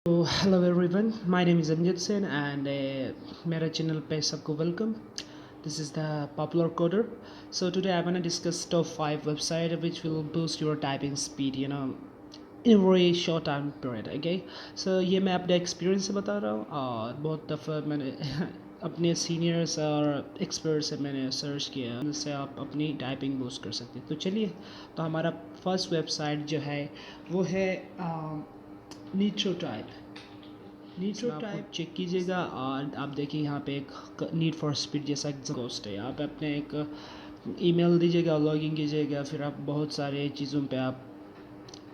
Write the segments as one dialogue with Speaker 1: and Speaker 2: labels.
Speaker 1: So hello everyone, my name is Amjad Sen and मेरा channel पे सबको welcome. This is the popular coder. So today I'm gonna discuss top 5 website which will boost your typing speed, in a very short time period. Okay, so ये मैं अपने experience से बता रहा हूँ और बहुत दफ़ा मैंने अपने सीनियर्स और एक्सपर्ट से मैंने सर्च किया जिससे आप अपनी टाइपिंग बूस्ट कर सकते हैं. तो चलिए, तो हमारा फर्स्ट वेबसाइट जो है वो है नीट्रो टाइप चेक कीजिएगा और आप देखिए यहाँ पे एक नीड फॉर स्पीड जैसा कोस्ट है. आप अपने एक ईमेल दीजिएगा, लॉगिन कीजिएगा, फिर आप बहुत सारे चीज़ों पे आप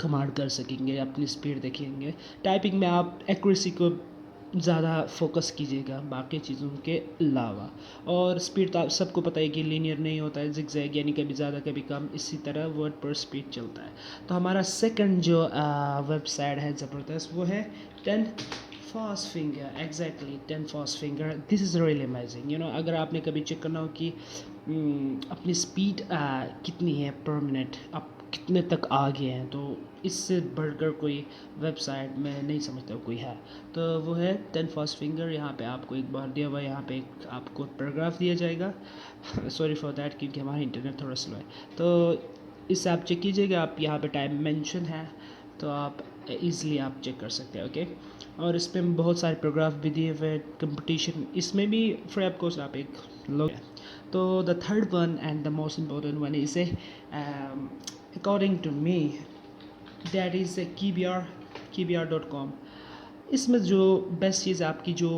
Speaker 1: कमांड कर सकेंगे, अपनी स्पीड देखेंगे. टाइपिंग में आप एक्यूरेसी को ज़्यादा फोकस कीजिएगा बाकी चीज़ों के अलावा. और स्पीड तो आप सबको पता है कि लीनियर नहीं होता है, जिगजैग यानी कभी ज़्यादा कभी कम, इसी तरह वर्ड पर स्पीड चलता है. तो हमारा सेकंड जो वेबसाइट है ज़बरदस्त वो है 10 fast finger. Exactly 10 fast finger. This is really amazing. अगर आपने कभी चेक करना हो कि अपनी स्पीड कितनी है पर मिनट, आप कितने तक आ गए हैं, तो इससे बढ़कर कोई वेबसाइट में नहीं समझता कोई है. तो वो है 10 फास्ट फिंगर. यहाँ पे आपको एक बार दिया हुआ है, यहाँ पे एक आपको पैराग्राफ दिया जाएगा. सॉरी फॉर दैट क्योंकि हमारा इंटरनेट थोड़ा स्लो है. तो इससे आप चेक कीजिएगा, आप यहाँ पे टाइम मेंशन है तो आप ईज़िली आप चेक कर सकते हैं. ओके, और इसमें बहुत सारे पैराग्राफ भी दिए हुए. कंपटीशन इसमें भी फ्री ऑफ कॉस्ट आप एक लोग. तो the third one and the most important one is according to me that is KBR.com. इसमें जो बेस्ट चीज़ आपकी जो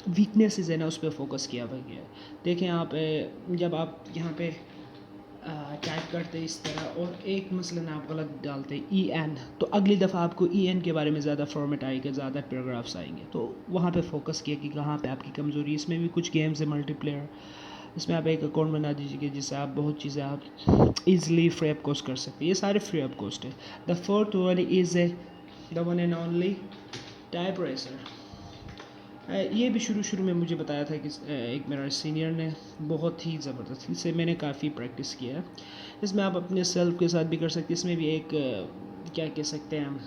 Speaker 1: वीकनेसेस है ना उस पर फोकस किया हुआ है. देखें आप जब आप यहाँ पे टाइप करते हैं इस तरह और एक मसलन आप गलत डालते हैं EN, तो अगली दफ़ा आपको EN के बारे में ज़्यादा फॉर्मेट आएगा, ज़्यादा पैराग्राफ्स आएंगे. तो वहाँ पे फोकस किया कि कहाँ पे आपकी कमज़ोरी. इसमें भी कुछ गेम्स है मल्टीप्लेयर, इसमें आप एक अकाउंट बना दीजिए जिससे आप बहुत चीज़ें आप ईज़िली फ्री ऑफ कॉस्ट कर सकते हैं. ये सारे फ्री ऑफ कॉस्ट है. The fourth one is the one and only type racer. ये भी शुरू में मुझे बताया था कि एक मेरा सीनियर ने, बहुत ही ज़बरदस्त. इससे मैंने काफ़ी प्रैक्टिस किया है. इसमें आप अपने सेल्फ के साथ भी कर सकते हैं. इसमें भी एक क्या कह सकते हैं,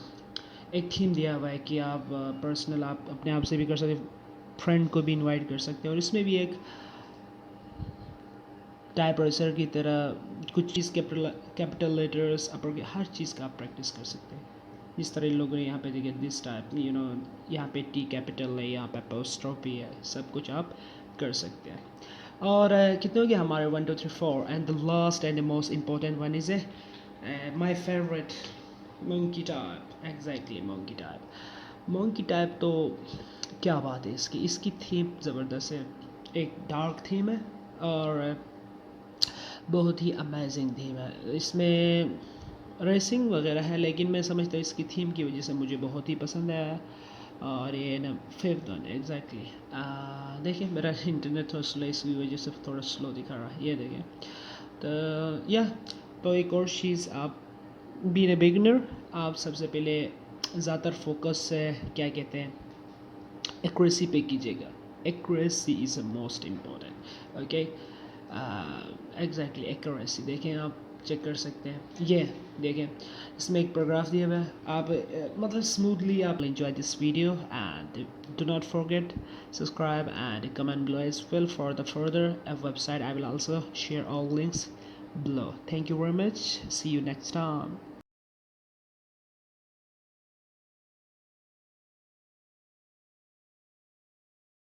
Speaker 1: एक थीम दिया हुआ है कि आप पर्सनल आप अपने आप से भी कर सकते हैं, फ्रेंड को भी इनवाइट कर सकते हैं. और इसमें भी एक टाइप रेसर की तरह कुछ चीज़ कैपिटल लेटर्स अपर हर चीज़ का आप प्रैक्टिस कर सकते हैं. जिस तरह इन लोगों ने यहाँ पे देखे दिस टाइप, यहाँ पे T कैपिटल है, यहाँ पे अपोस्ट्रोफी है, सब कुछ आप कर सकते हैं. और कितने हो गए हमारे 1 2 3 4. And the last and the most important one is my favourite monkey type. Exactly monkey type. तो क्या बात है इसकी थीम ज़बरदस्त है. एक डार्क थीम है और बहुत ही अमेजिंग थीम है. इसमें रेसिंग वगैरह है, लेकिन मैं समझता हूँ इसकी थीम की वजह से मुझे बहुत ही पसंद आया. और ये ना फिफ्थ वन एग्जैक्टली. देखिए मेरा इंटरनेट थोड़ा स्लो, इसकी वजह से थोड़ा स्लो दिखा रहा है. ये देखिए. तो या तो एक और चीज़, आप बीइंग ए बिगिनर, आप सबसे पहले ज़्यादातर फोकस क्या कहते हैं एक्यूरेसी पे कीजिएगा. Accuracy is the most important. Okay, exactly accuracy. देखें आप चेक कर सकते हैं. ये देखें इसमें एक पैराग्राफ दिया हुआ है. आप मतलब स्मूथली आप enjoy this video and do not forget subscribe and comment below as well for the further website. I will also share all links below. Thank you very much. See you next time.